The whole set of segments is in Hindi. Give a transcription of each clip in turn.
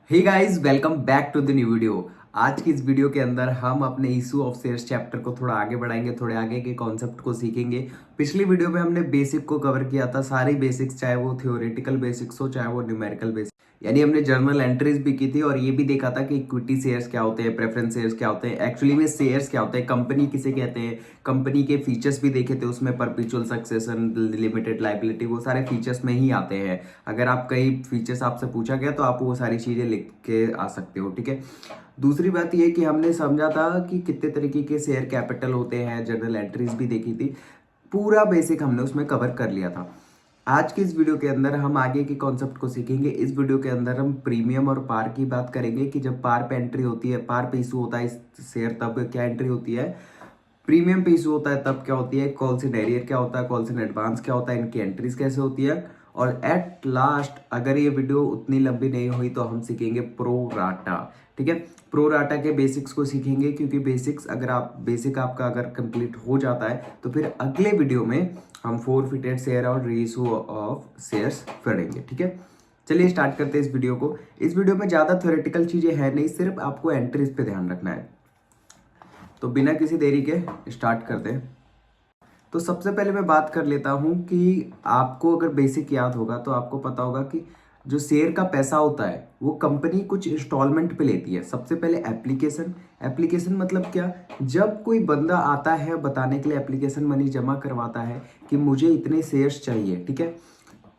Hey guys, welcome back to the new video. आज की इस वीडियो के अंदर हम अपने इशू ऑफ शेयर्स चैप्टर को थोड़ा आगे बढ़ाएंगे, थोड़े आगे के कॉन्सेप्ट को सीखेंगे। पिछली वीडियो में हमने बेसिक को कवर किया था, सारी बेसिक्स, चाहे वो थ्योरेटिकल बेसिक्स हो चाहे वो न्यूमेरिकल बेसिक्स, यानी हमने जर्नल एंट्रीज भी की थी और ये भी देखा था कि इक्विटी शेयर्स क्या होते हैं, प्रेफरेंस शेयर्स क्या होते हैं, एक्चुअली में शेयर्स क्या होते हैं, कंपनी किसे कहते हैं, कंपनी के फीचर्स भी देखे थे उसमें, परपेचुअल सक्सेशन, लिमिटेड लाइबिलिटी, वो सारे फीचर्स में ही आते हैं। अगर आप कई फीचर्स आपसे पूछा गया तो आप वो सारी चीजें लिख के आ सकते हो, ठीक है। दूसरी बात ये कि हमने समझा था कि कितने तरीके के शेयर कैपिटल होते हैं, जर्नल एंट्रीज भी देखी थी, पूरा बेसिक हमने उसमें कवर कर लिया था। आज की इस वीडियो के अंदर हम आगे के कॉन्सेप्ट को सीखेंगे। इस वीडियो के अंदर हम प्रीमियम और पार की बात करेंगे कि जब पार पे एंट्री होती है, पार पे इशू होता है इस शेयर, तब क्या एंट्री होती है, प्रीमियम पे इशू होता है तब क्या होती है, कॉल इन एरियर क्या होता है, कॉल इन एडवांस क्या होता है, इनकी एंट्रीज कैसे होती है, और एट लास्ट अगर ये वीडियो उतनी लंबी नहीं हुई तो हम सीखेंगे प्रो राटा, ठीक है। प्रो राटा के बेसिक्स को सीखेंगे, क्योंकि बेसिक्स अगर आप बेसिक आपका अगर कंप्लीट हो जाता है तो फिर अगले वीडियो में हम फोरफिटेड शेयर और रीइशू ऑफ शेयर्स पढ़ेंगे, ठीक है। चलिए स्टार्ट करते हैं इस वीडियो को। इस वीडियो में ज्यादा थ्योरेटिकल चीजें है नहीं, सिर्फ आपको एंट्रीज पे ध्यान रखना है। तो बिना किसी देरी के स्टार्ट करते हैं। तो सबसे पहले मैं बात कर लेता हूं कि आपको अगर बेसिक याद होगा तो आपको पता होगा कि जो शेयर का पैसा होता है वो कंपनी कुछ इंस्टॉलमेंट पे लेती है। सबसे पहले एप्लीकेशन, एप्लीकेशन मतलब क्या, जब कोई बंदा आता है बताने के लिए, एप्लीकेशन मनी जमा करवाता है कि मुझे इतने शेयर्स चाहिए, ठीक है।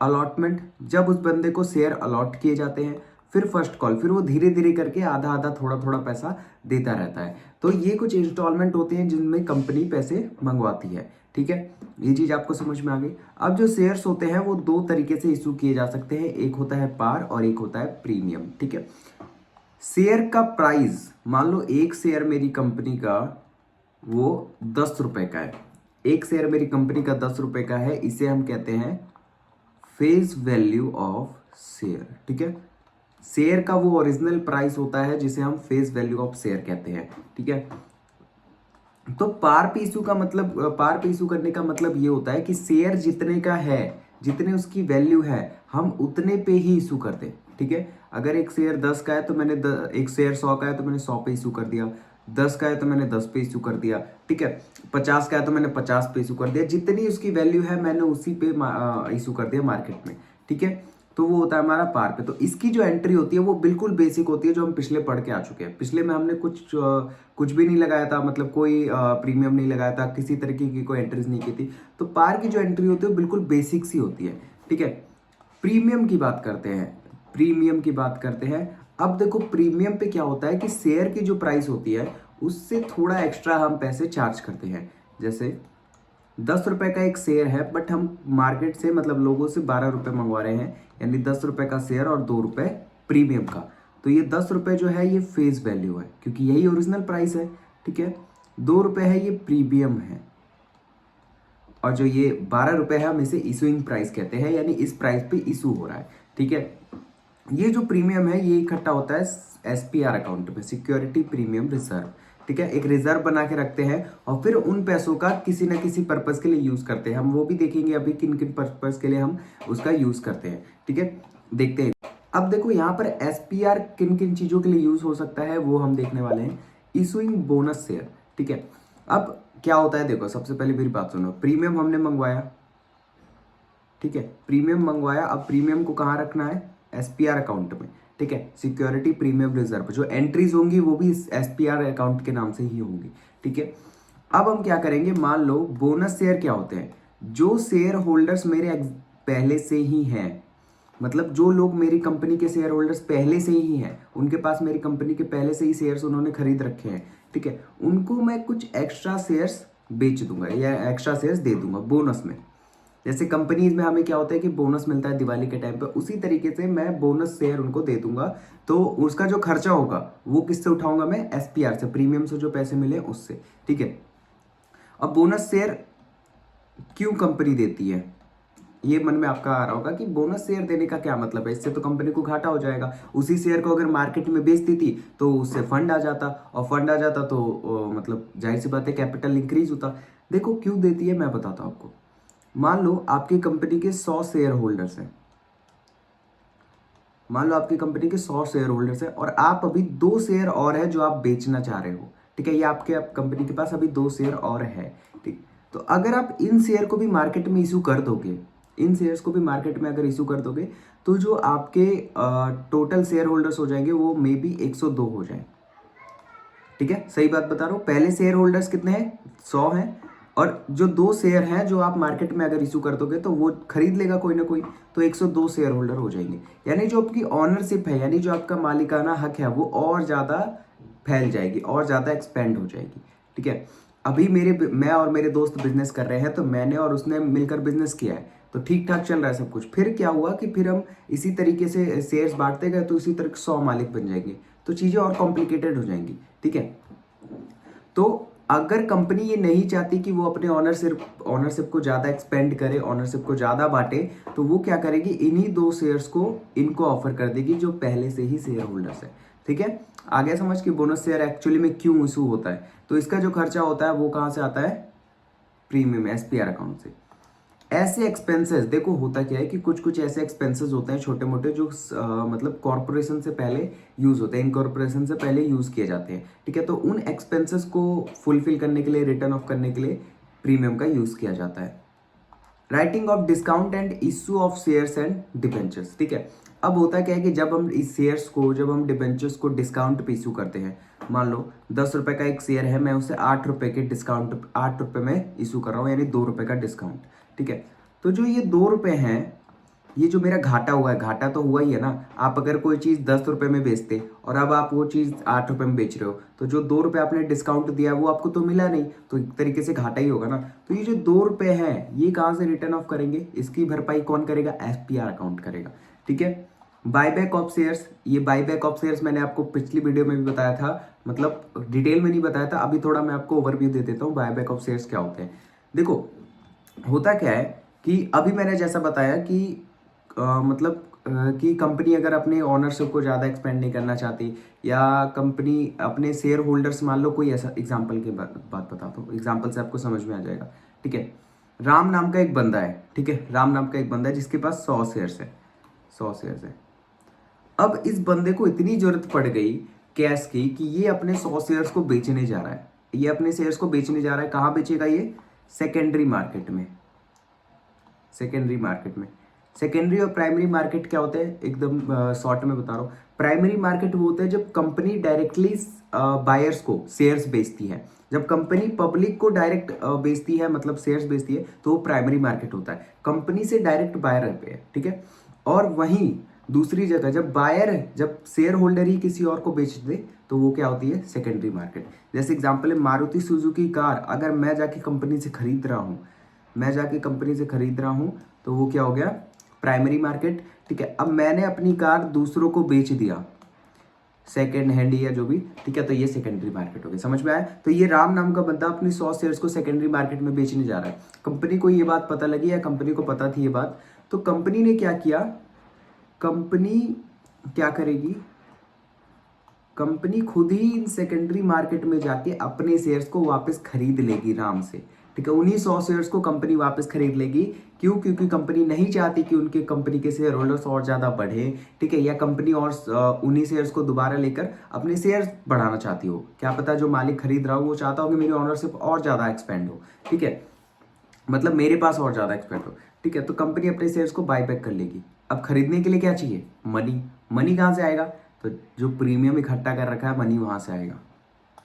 अलॉटमेंट, जब उस बंदे को शेयर अलॉट किए जाते हैं। फिर फर्स्ट कॉल, फिर वो धीरे धीरे करके आधा आधा थोड़ा थोड़ा पैसा देता रहता है। तो ये कुछ इंस्टॉलमेंट होते हैं जिनमें कंपनी पैसे मंगवाती है, ठीक है। ये चीज आपको समझ में आ गई। अब जो शेयर्स होते हैं वो दो तरीके से इशू किए जा सकते हैं, एक होता है पार और एक होता है प्रीमियम, ठीक है। शेयर का प्राइस, मान लो एक शेयर मेरी कंपनी का वो 10 रुपए का है, एक शेयर मेरी कंपनी का 10 रुपए का है, इसे हम कहते हैं फेस वैल्यू ऑफ शेयर, ठीक है। शेयर का वो ओरिजिनल प्राइस होता है जिसे हम फेस वैल्यू ऑफ शेयर कहते हैं, ठीक है। तो पार पे इशू का मतलब, पार पे इशू करने का मतलब ये होता है कि शेयर जितने का है, जितने उसकी वैल्यू है, हम उतने पे ही इशू करते हैं, ठीक है। अगर एक शेयर 10 का है तो मैंने एक शेयर 100 का है तो मैंने 100 पे इशू कर दिया, 10 का है तो मैंने 10 पे इशू कर दिया, ठीक है। 50 का है तो मैंने 50 पे इशू कर दिया, जितनी उसकी वैल्यू है मैंने उसी पे इशू कर दिया मार्केट में, ठीक है। तो वो होता है हमारा पार पे। तो इसकी जो एंट्री होती है वो बिल्कुल बेसिक होती है, जो हम पिछले पढ़ के आ चुके हैं। पिछले में हमने कुछ भी नहीं लगाया था, मतलब कोई प्रीमियम नहीं लगाया था, किसी तरीके की कोई एंट्रीज नहीं की थी। तो पार की जो एंट्री होती है वो बिल्कुल बेसिक सी होती है, ठीक है। प्रीमियम की बात करते हैं, प्रीमियम की बात करते हैं। अब देखो प्रीमियम पे क्या होता है कि शेयर की जो प्राइस होती है उससे थोड़ा एक्स्ट्रा हम पैसे चार्ज करते हैं। जैसे 10 रुपए का एक शेयर है, बट हम मार्केट से, मतलब लोगों से 12 रुपए मंगवा रहे हैं, यानी 10 रुपए का शेयर और 2 रुपए प्रीमियम का। तो ये 10 रुपए जो है ये फेस वैल्यू है, क्योंकि यही ओरिजिनल प्राइस है, ठीक है। 2 रुपए है ये प्रीमियम है, और जो ये 12 रुपए है हम इसे इशूइंग प्राइस कहते हैं, यानी इस प्राइस पे इशू हो रहा है, ठीक है। ये जो प्रीमियम है ये इकट्ठा होता है एसपीआर अकाउंट में, सिक्योरिटी प्रीमियम रिजर्व, ठीक है। एक रिजर्व बना के रखते हैं और फिर उन पैसों का किसी ना किसी पर्पस के लिए यूज करते हैं। हम वो भी देखेंगे अभी किन किन पर्पस के लिए हम उसका यूज करते हैं, ठीक है। देखते हैं। अब देखो यहाँ पर एसपीआर किन किन चीजों के लिए यूज हो सकता है वो हम देखने वाले हैं। इशूइंग बोनस शेयर, ठीक है। अब क्या होता है, देखो सबसे पहले मेरी बात सुनो। प्रीमियम हमने मंगवाया, ठीक है, प्रीमियम मंगवाया। अब प्रीमियम को कहाँ रखना है, एसपीआर अकाउंट में, ठीक है। सिक्योरिटी प्रीमियम रिजर्व, जो एंट्रीज होंगी वो भी इस एसपीआर अकाउंट के नाम से ही होंगी, ठीक है। अब हम क्या करेंगे, मान लो बोनस शेयर क्या होते हैं, जो शेयर होल्डर्स मेरे पहले से ही हैं, मतलब जो लोग मेरी कंपनी के शेयर होल्डर्स पहले से ही हैं, उनके पास मेरी कंपनी के पहले से ही शेयर्स उन्होंने खरीद रखे हैं, ठीक है, उनको मैं कुछ एक्स्ट्रा शेयर्स बेच दूंगा या एक्स्ट्रा शेयर्स दे दूंगा बोनस में। जैसे कंपनीज में हमें क्या होता है कि बोनस मिलता है दिवाली के टाइम पे, उसी तरीके से मैं बोनस शेयर उनको दे दूंगा। तो उसका जो खर्चा होगा वो किससे उठाऊंगा, मैं एसपीआर से, प्रीमियम से जो पैसे मिले उससे, ठीक है। अब बोनस शेयर क्यों कंपनी देती है, ये मन में आपका आ रहा होगा कि बोनस शेयर देने का क्या मतलब है, इससे तो कंपनी को घाटा हो जाएगा। उसी शेयर को अगर मार्केट में बेच देती तो उससे फंड आ जाता, और फंड आ जाता तो मतलब जाहिर सी बात है कैपिटल इंक्रीज होता। देखो क्यों देती है मैं बताता हूं आपको। मान लो आपकी कंपनी के 100 शेयर होल्डर्स हैं, मान लो आपकी कंपनी के 100 शेयर होल्डर्स है और आप अभी 2 शेयर और है जो आप बेचना चाह रहे हो, ठीक है, ये आपके कंपनी के पास अभी 2 शेयर और है, ठीक। तो अगर आप इन शेयर को भी मार्केट में इशू कर दोगे, इन शेयर्स को भी मार्केट में अगर इशू कर दोगे, तो जो आपके टोटल शेयर होल्डर्स हो जाएंगे वो मे बी 102 हो जाए, ठीक है, सही बात बता रहा हूँ। पहले शेयर होल्डर्स कितने हैं, 100 हैं, और जो 2 शेयर हैं जो आप मार्केट में अगर इशू कर दोगे तो वो खरीद लेगा कोई ना कोई, तो 102 शेयर होल्डर हो जाएंगे। यानी जो आपकी ऑनरशिप है, यानी जो आपका मालिकाना हक है, वो और ज़्यादा फैल जाएगी और ज़्यादा एक्सपेंड हो जाएगी, ठीक है। अभी मैं और मेरे दोस्त बिजनेस कर रहे हैं, तो मैंने और उसने मिलकर बिजनेस किया है, तो ठीक ठाक चल रहा है सब कुछ। फिर क्या हुआ कि फिर हम इसी तरीके से शेयर्स बांटते गए, तो इसी तरह 100 मालिक बन जाएंगे, तो चीज़ें और कॉम्प्लिकेटेड हो जाएंगी, ठीक है। तो अगर कंपनी ये नहीं चाहती कि वो अपने ऑनरशिप को ज़्यादा एक्सपेंड करे, ऑनरशिप को ज़्यादा बांटे, तो वो क्या करेगी, इन्हीं 2 शेयर्स को इनको ऑफर कर देगी जो पहले से ही शेयर होल्डर्स है, ठीक है। आगे समझ कि बोनस शेयर एक्चुअली में क्यों इशू होता है। तो इसका जो खर्चा होता है वो कहाँ से आता है, प्रीमियम SPR अकाउंट से। ऐसे एक्सपेंसेस, देखो होता क्या है कि कुछ कुछ ऐसे एक्सपेंसेस होते हैं छोटे मोटे जो मतलब कॉर्पोरेशन से पहले यूज होते हैं, इनकॉर्पोरेशन से पहले यूज किए जाते हैं, ठीक है। तो उन एक्सपेंसेस को फुलफिल करने के लिए, रिटर्न ऑफ करने के लिए प्रीमियम का यूज किया जाता है। Writing of discount and issue of shares and debentures, ठीक है। अब होता क्या है कि जब हम इस शेयर्स को, जब हम डिबेंचर्स को डिस्काउंट पे इशू करते हैं, मान लो 10 रुपए का एक शेयर है, मैं उसे 8 रुपए के डिस्काउंट, 8 रुपए में इशू कर रहा हूँ, यानी 2 रुपए का डिस्काउंट, ठीक है। तो जो ये 2 रुपए हैं, ये जो मेरा घाटा हुआ है, घाटा तो हुआ ही है ना। आप अगर कोई चीज़ 10 रुपए में बेचते और अब आप वो चीज़ 8 रुपए में बेच रहे हो, तो जो 2 रुपए आपने डिस्काउंट दिया वो आपको तो मिला नहीं, तो एक तरीके से घाटा ही होगा ना। तो ये जो 2 रुपए हैं, ये कहाँ से रिटर्न ऑफ करेंगे, इसकी भरपाई कौन करेगा, SPR अकाउंट करेगा, ठीक है। बायबैक ऑफ शेयर्स, ये बायबैक ऑफ शेयर्स मैंने आपको पिछली वीडियो में भी बताया था, मतलब डिटेल में नहीं बताया था, अभी थोड़ा मैं आपको ओवरव्यू दे देता हूँ बायबैक ऑफ शेयर्स क्या होते हैं। देखो होता क्या है कि अभी मैंने जैसा बताया कि कि कंपनी अगर अपने ओनरशिप को ज़्यादा एक्सपेंड नहीं करना चाहती, या कंपनी अपने शेयर होल्डर्स, मान लो कोई ऐसा एग्जांपल की बात बताता हूँ, एग्जांपल से आपको समझ में आ जाएगा, ठीक है। राम नाम का एक बंदा है, ठीक है, राम नाम का एक बंदा है जिसके पास 100 शेयर्स है, 100 शेयर्स है। अब इस बंदे को इतनी जरूरत पड़ गई कैश की कि ये अपने 100 शेयर्स को बेचने जा रहा है, ये अपने शेयर्स को बेचने जा रहा है। कहाँ बेचेगा ये, सेकेंडरी मार्केट में, सेकेंडरी मार्केट में। सेकेंडरी और प्राइमरी मार्केट क्या होते हैं, एकदम शॉर्ट में बता रहा हूँ। प्राइमरी मार्केट वो होता है जब कंपनी डायरेक्टली बायर्स को शेयर्स बेचती है, जब कंपनी पब्लिक को डायरेक्ट बेचती है, मतलब शेयर्स बेचती है, तो वो प्राइमरी मार्केट होता है, कंपनी से डायरेक्ट बायर पे है, ठीक है। और वहीं दूसरी जगह जब बायर, जब शेयर होल्डर ही किसी और को बेच दे, तो वो क्या होती है, सेकेंडरी मार्केट। जैसे एग्जांपल है मारुति सुजुकी कार, अगर मैं जाके कंपनी से खरीद रहा हूँ, मैं जाके कंपनी से खरीद रहा हूँ, तो वो क्या हो गया, प्राइमरी मार्केट, ठीक है। अब मैंने अपनी कार दूसरों को बेच दिया, सेकेंड हैंड या जो भी, ठीक है, तो ये सेकेंडरी मार्केट हो गई, समझ में आया। तो ये राम नाम का बंदा अपनी 100 शेयर्स को सेकेंडरी मार्केट में बेचने जा रहा है। कंपनी को ये बात पता लगी, या कंपनी को पता थी ये बात, तो कंपनी ने क्या किया, कंपनी क्या करेगी, कंपनी खुद ही इन सेकेंडरी मार्केट में जाके अपने शेयर्स को वापस खरीद लेगी राम से, ठीक है। उन्हीं 100 शेयर्स को कंपनी वापस खरीद लेगी, क्यों, क्योंकि कंपनी नहीं चाहती कि उनके कंपनी के शेयर होल्डर्स और ज्यादा बढ़े, ठीक है, या कंपनी और उन्हीं शेयर्स को दोबारा लेकर अपने शेयर्स बढ़ाना चाहती हो। क्या पता जो मालिक खरीद रहा हो वो चाहता हो कि मेरी ऑनरशिप और ज्यादा एक्सपेंड हो, ठीक है, मतलब मेरे पास और ज्यादा एक्सपेंड हो, ठीक है। तो कंपनी अपने शेयर्स को बाय बैक कर लेगी। अब खरीदने के लिए क्या चाहिए, मनी। मनी कहाँ से आएगा, तो जो प्रीमियम इकट्ठा कर रखा है, मनी वहां से आएगा।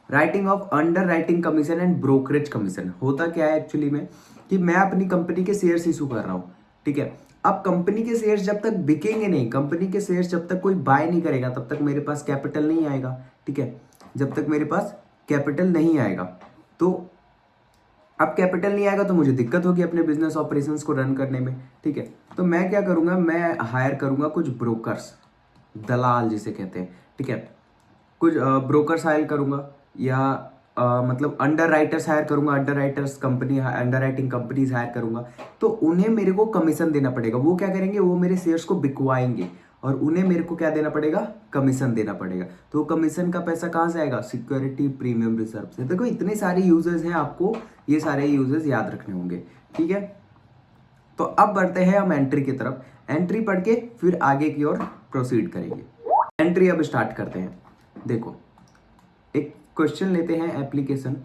Writing of under writing commission and brokerage commission, होता क्या है एक्चुअली में कि मैं अपनी कंपनी के शेयर्स इशू कर रहा हूँ, ठीक है। अब कंपनी के शेयर्स जब तक बिकेंगे नहीं, कंपनी के शेयर्स जब तक कोई बाय नहीं करेगा, तब तक मेरे पास कैपिटल नहीं आएगा, ठीक है। जब तक मेरे पास कैपिटल नहीं आएगा, तो अब कैपिटल नहीं आएगा तो मुझे दिक्कत होगी अपने बिजनेस ऑपरेशंस को रन करने में, ठीक है। तो मैं क्या करूंगा, मैं हायर करूंगा कुछ ब्रोकर्स, दलाल जिसे कहते हैं, ठीक है, कुछ ब्रोकर्स हायर करूंगा, या मतलब अंडर राइटर्स हायर करूंगा, underwriters company, underwriting companies hire करूंगा। तो उन्हें मेरे को कमीशन देना पड़ेगा। वो क्या करेंगे, वो मेरे शेयर्स को बिकवाएंगे और उन्हें मेरे को क्या देना पड़ेगा, कमीशन देना पड़ेगा। तो कमीशन का पैसा कहाँ से आएगा, सिक्योरिटी प्रीमियम रिजर्व से। देखो इतने सारे यूजेस हैं, आपको ये सारे यूजेस याद रखने होंगे, ठीक है। तो अब बढ़ते हैं हम एंट्री की तरफ। एंट्री पढ़ के फिर आगे की ओर प्रोसीड करेंगे। एंट्री अब स्टार्ट करते हैं। देखो एक क्वेश्चन लेते हैं एप्लीकेशन।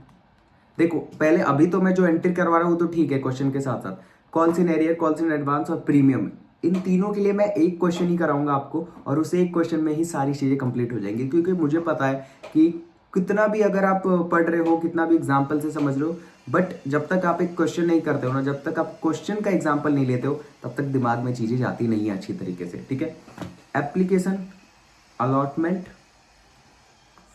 देखो पहले अभी तो मैं जो एंट्री करवा रहा हूँ तो ठीक है, क्वेश्चन के साथ साथ calls in arrear, calls in advance और प्रीमियम, इन तीनों के लिए मैं एक क्वेश्चन ही कराऊंगा आपको और उसे एक क्वेश्चन में ही सारी चीजें कंप्लीट हो जाएंगी। क्योंकि मुझे पता है कि कितना भी अगर आप पढ़ रहे हो, कितना भी एग्जाम्पल से समझ लो, बट जब तक आप एक क्वेश्चन नहीं करते हो ना, जब तक आप क्वेश्चन का एग्जाम्पल नहीं लेते हो, तब तक दिमाग में चीजें जाती नहीं है अच्छी तरीके से। ठीक है, एप्लीकेशन, अलॉटमेंट,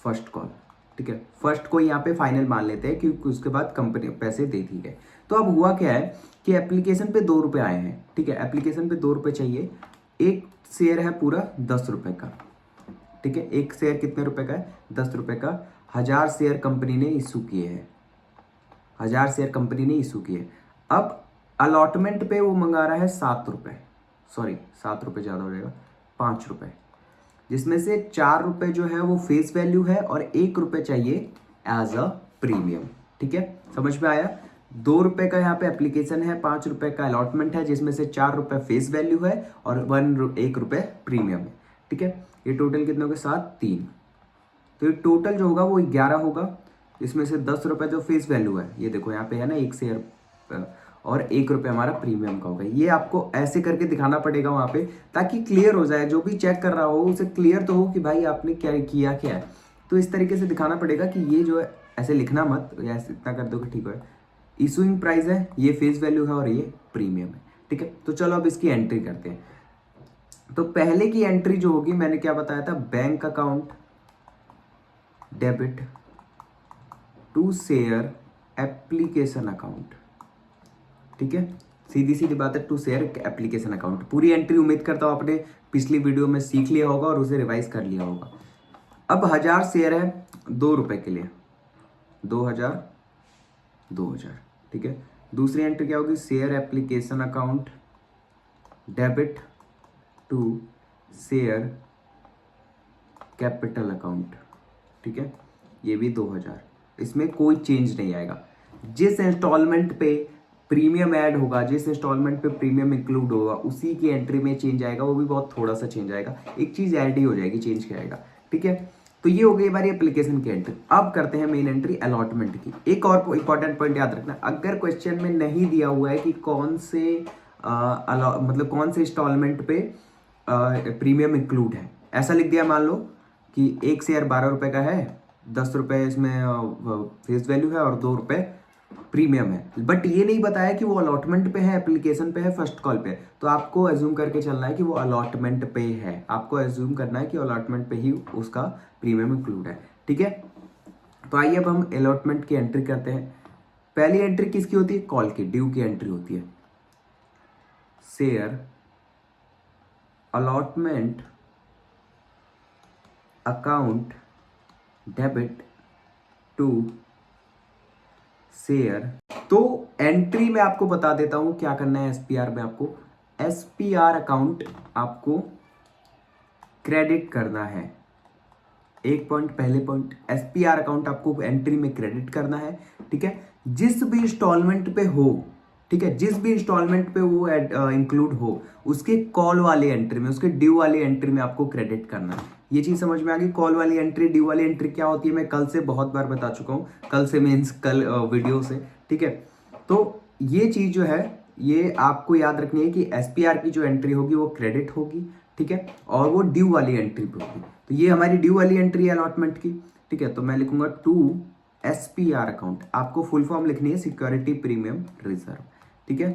फर्स्ट कॉल। ठीक है, फर्स्ट को यहाँ पे फाइनल मान लेते हैं क्योंकि उसके बाद कंपनी पैसे देती है। तो अब हुआ क्या है कि एप्लीकेशन पे 2 रुपये आए हैं। ठीक है, एप्लीकेशन पे 2 रुपये चाहिए। एक शेयर है पूरा 10 रुपये का। ठीक है, एक शेयर कितने रुपए का है? 10 रुपये का। 1000 शेयर कंपनी ने इशू किए हैं। 1000 शेयर कंपनी ने इशू किए। अब अलॉटमेंट पे वो मंगा रहा है 7 रुपये, सॉरी 7 रुपये ज़्यादा हो जाएगा, 5 रुपये, जिसमें से 4 रुपये जो है वो फेस वैल्यू है और 1 रुपये चाहिए एज अ प्रीमियम। ठीक है, समझ में आया? 2 रुपये का यहाँ पे एप्लीकेशन है, 5 रुपये का अलॉटमेंट है, जिसमें से 4 रुपये फेस वैल्यू है और 1 रुपये प्रीमियम है। ठीक है, ये टोटल कितने हो गए? 7, 3। तो ये टोटल जो होगा वो 11 होगा। इसमें से 10 रुपये जो फेस वैल्यू है, ये देखो यहाँ पे है ना 1 शेयर, और 1 रुपये हमारा प्रीमियम का होगा। ये आपको ऐसे करके दिखाना पड़ेगा वहाँ पे, ताकि क्लियर हो जाए, जो भी चेक कर रहा हो उसे क्लियर तो हो कि भाई आपने क्या किया क्या है। तो इस तरीके से दिखाना पड़ेगा कि ये जो है ऐसे लिखना मत, या इतना कर दो कि ठीक है, इशूइंग प्राइस है, ये फेस वैल्यू है और ये प्रीमियम है। ठीक है, तो चलो अब इसकी एंट्री करते हैं। तो पहले की एंट्री जो होगी, मैंने क्या बताया था, bank account debit to share application account. ठीक है, सीधी सीधी बात है, टू शेयर एप्लीकेशन अकाउंट। पूरी एंट्री उम्मीद करता हूं आपने पिछली वीडियो में सीख लिया होगा और उसे रिवाइज कर लिया होगा। अब 1000 शेयर है 2 रुपए के लिए, 2000 2000। ठीक है, दूसरी एंट्री क्या होगी? Share application account debit to share capital account. ठीक है, ये भी 2000। इसमें कोई चेंज नहीं आएगा। जिस इंस्टॉलमेंट पे प्रीमियम ऐड होगा, जिस इंस्टॉलमेंट पे प्रीमियम इंक्लूड होगा, उसी की एंट्री में चेंज आएगा, वो भी बहुत थोड़ा सा चेंज आएगा, एक चीज ऐड ही हो जाएगी, चेंज क्या आएगा। ठीक है, तो ये हो गई हमारी एप्लीकेशन की एंट्री। अब करते हैं मेन एंट्री अलॉटमेंट की। एक और इंपॉर्टेंट पॉइंट याद रखना, अगर क्वेश्चन में नहीं दिया हुआ है कि कौन से मतलब कौन से इंस्टॉलमेंट पे प्रीमियम इंक्लूड है, ऐसा लिख दिया मान लो कि एक शेयर 12 रुपए का है, 10 रुपये इसमें फेस वैल्यू है और 2 रुपये प्रीमियम है, बट ये नहीं बताया कि वो अलॉटमेंट पे है, एप्लीकेशन पे है, फर्स्ट कॉल पे है, तो आपको एज्यूम करके चलना है कि वो अलॉटमेंट पे है। आपको एज्यूम करना है कि अलॉटमेंट पे ही उसका प्रीमियम इंक्लूड है। ठीक है, तो आइए अब हम अलॉटमेंट की एंट्री करते हैं। पहली एंट्री किसकी होती है? कॉल की, ड्यू की एंट्री होती है। Share allotment account debit to share. तो एंट्री में आपको बता देता हूं क्या करना है। एसपीआर में आपको एसपीआर अकाउंट आपको क्रेडिट करना है। एक पॉइंट, पहले पॉइंट, एसपीआर अकाउंट आपको एंट्री में क्रेडिट करना है। ठीक है, जिस भी इंस्टॉलमेंट पे हो, ठीक है, जिस भी इंस्टॉलमेंट पे वो इंक्लूड हो, उसके कॉल वाली एंट्री में, उसके ड्यू वाली एंट्री में आपको क्रेडिट करना है। ये चीज समझ में आ गई? कॉल वाली एंट्री, ड्यू वाली एंट्री क्या होती है, मैं कल से बहुत बार बता चुका हूँ, कल से मीन्स कल वीडियो से। ठीक है, तो ये चीज जो है ये आपको याद रखनी है कि एसपीआर की जो एंट्री होगी वो क्रेडिट होगी। ठीक है, और वो ड्यू वाली एंट्री पे होगी। तो ये हमारी ड्यू वाली एंट्री है अलॉटमेंट की। ठीक है, तो मैं लिखूंगा टू एसपीआर अकाउंट। आपको फुल फॉर्म लिखनी है सिक्योरिटी प्रीमियम रिजर्व। ठीक है,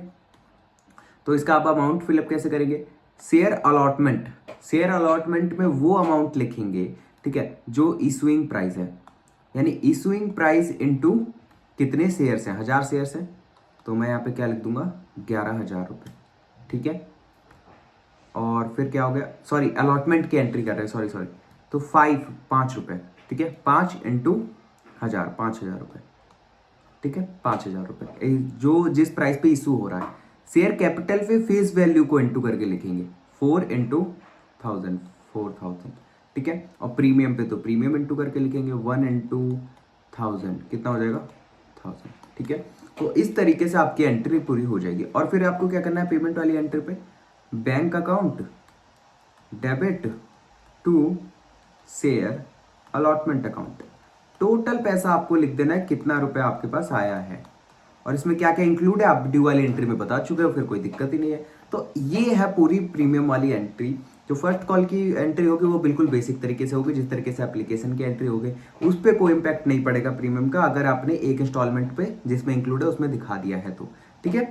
तो इसका आप अमाउंट फिलअप कैसे करेंगे? शेयर अलॉटमेंट, शेयर अलॉटमेंट में वो अमाउंट लिखेंगे, ठीक है, जो इशूइंग प्राइस है, यानी इशूइंग प्राइस इनटू कितने शेयर्स हैं, 1000 शेयर्स हैं, तो मैं यहाँ पे क्या लिख दूंगा, 11,000 रुपये। ठीक है, और फिर क्या हो गया, सॉरी अलॉटमेंट की एंट्री कर रहे हैं, सॉरी, तो 5 रुपये। ठीक है, 5 इंटू 1000, 5,000 रुपये। ठीक है, 5,000 रुपये जो जिस प्राइस पे इशू हो रहा है। शेयर कैपिटल पे फेस वैल्यू को इंटू करके लिखेंगे, 4 इंटू 1000, 4000। ठीक है, और प्रीमियम पे तो प्रीमियम इंटू करके लिखेंगे, 1 इंटू 1000, कितना हो जाएगा, 1000। ठीक है, तो इस तरीके से आपकी एंट्री पूरी हो जाएगी। और फिर आपको क्या करना है, पेमेंट वाली एंट्री पे bank account debit to share allotment account. Total पैसा आपको लिख देना है कितना रुपया आपके पास आया है, और इसमें क्या क्या इंक्लूड है आप ड्यू वाली एंट्री में बता चुके हो, फिर कोई दिक्कत ही नहीं है। तो ये है पूरी प्रीमियम वाली एंट्री। जो फर्स्ट कॉल की एंट्री होगी वो बिल्कुल बेसिक तरीके से होगी, जिस तरीके से एप्लीकेशन की एंट्री होगी उस पर कोई इम्पैक्ट नहीं पड़ेगा प्रीमियम का, अगर आपने एक इंस्टॉलमेंट पे जिसमें इंक्लूड है उसमें दिखा दिया है तो ठीक है।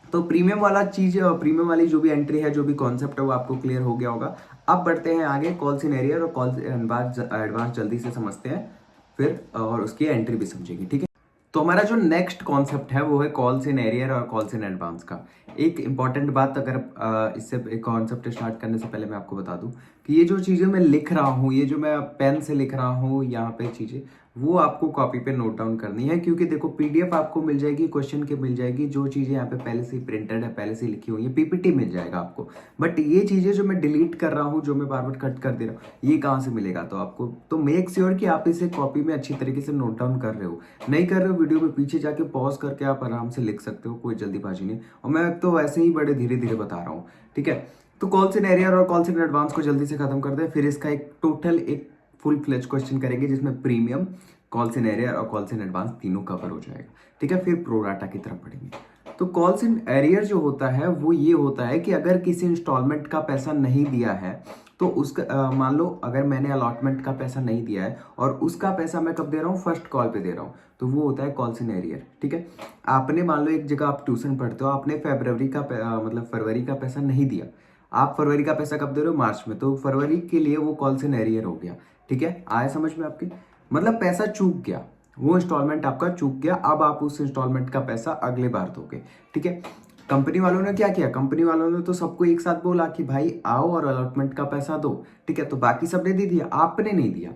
तो प्रीमियम वाला चीज, प्रीमियम वाली जो भी एंट्री है, जो भी कॉन्सेप्ट है वो आपको क्लियर हो गया होगा। अब बढ़ते हैं आगे, कॉल सिनेरियो और कॉल एडवांस जल्दी से समझते हैं फिर, और उसकी एंट्री भी समझेंगे, ठीक है। तो हमारा जो नेक्स्ट कॉन्सेप्ट है वो है कॉल्स इन एरियर और कॉल्स इन एडवांस का। एक इंपॉर्टेंट बात, अगर इससे एक कॉन्सेप्ट स्टार्ट करने से पहले मैं आपको बता दूं कि ये जो चीज़ें मैं लिख रहा हूँ, ये जो मैं पेन से लिख रहा हूँ यहाँ पे चीज़ें, वो आपको कॉपी पे नोट डाउन करनी है, क्योंकि देखो पीडीएफ आपको मिल जाएगी, क्वेश्चन की मिल जाएगी, जो चीज़ें यहाँ पे पहले से प्रिंटेड है, पहले से लिखी हुई है, पीपीटी मिल जाएगा आपको। बट ये चीज़ें जो मैं डिलीट कर रहा हूँ, जो मैं बार बार कट कर दे रहा हूँ, ये कहाँ से मिलेगा? तो आपको तो मेक श्योर कि आप इसे कॉपी में अच्छी तरीके से नोट डाउन कर रहे हो। नहीं कर रहे हो, वीडियो में पीछे जाके पॉज करके आप आराम से लिख सकते हो, कोई जल्दीबाजी नहीं। और मैं तो वैसे ही बड़े धीरे धीरे बता रहा हूँ, ठीक है। तो कॉल्स इन एरियर और कॉल्स इन एडवांस को जल्दी से खत्म कर दे, फिर इसका एक टोटल एक फुल फ्लेज क्वेश्चन करेंगे जिसमें प्रीमियम, कॉल्स इन एरियर और कॉल्स इन एडवांस तीनों कवर हो जाएगा, ठीक है। फिर प्रोराटा की तरफ बढ़ेंगे। तो कॉल्स इन एरियर जो होता है वो ये होता है कि अगर किसी इंस्टॉलमेंट का पैसा नहीं दिया है तो उसका मान लो अगर मैंने अलॉटमेंट का पैसा नहीं दिया है और उसका पैसा मैं कब दे रहा हूँ? फर्स्ट कॉल पे दे रहा हूँ, तो वो होता है कॉल्स इन एरियर, ठीक है। आपने मान लो एक जगह आप ट्यूशन पढ़ते हो, आपने मतलब फरवरी का पैसा नहीं दिया, आप फरवरी का पैसा कब दे रहे हो? मार्च में, तो फरवरी के लिए वो कॉल्स इन एरियर हो गया, ठीक है। आया समझ में आपके? मतलब पैसा चूक गया, वो इंस्टॉलमेंट आपका चूक गया, अब आप उस इंस्टॉलमेंट का पैसा अगले बार दोगे, ठीक है। कंपनी वालों ने क्या किया? कंपनी वालों ने तो सबको एक साथ बोला कि भाई आओ और अलॉटमेंट का पैसा दो, ठीक है। तो बाकी सबने दे दिया, आपने नहीं दिया,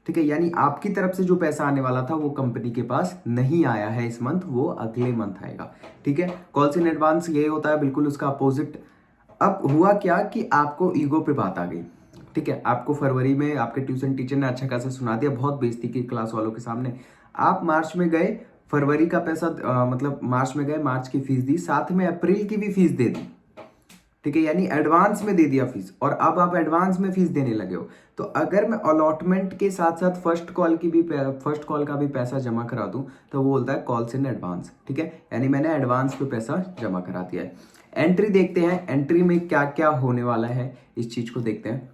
ठीक है। यानी आपकी तरफ से जो पैसा आने वाला था वो कंपनी के पास नहीं आया है इस मंथ, वो अगले मंथ आएगा, ठीक है। कॉल्स इन एडवांस ये होता है बिल्कुल उसका अपोजिट। अब हुआ क्या कि आपको ईगो पे बात आ गई, ठीक है। आपको फरवरी में आपके ट्यूशन टीचर ने अच्छा खासा सुना दिया, बहुत बेइज्जती की क्लास वालों के सामने। आप मार्च में गए, फरवरी का पैसा मतलब मार्च में गए, मार्च की फीस दी, साथ में अप्रैल की भी फीस दे दी, ठीक है। यानी एडवांस में दे दिया फीस, और अब आप एडवांस में फीस देने लगे हो। तो अगर मैं अलॉटमेंट के साथ साथ फर्स्ट कॉल का भी पैसा जमा करा दूं तो वो बोलता है कॉल्स इन एडवांस, ठीक है। यानी मैंने एडवांस पे पैसा जमा करा दिया है। एंट्री देखते हैं, एंट्री में क्या क्या होने वाला है इस चीज को देखते हैं।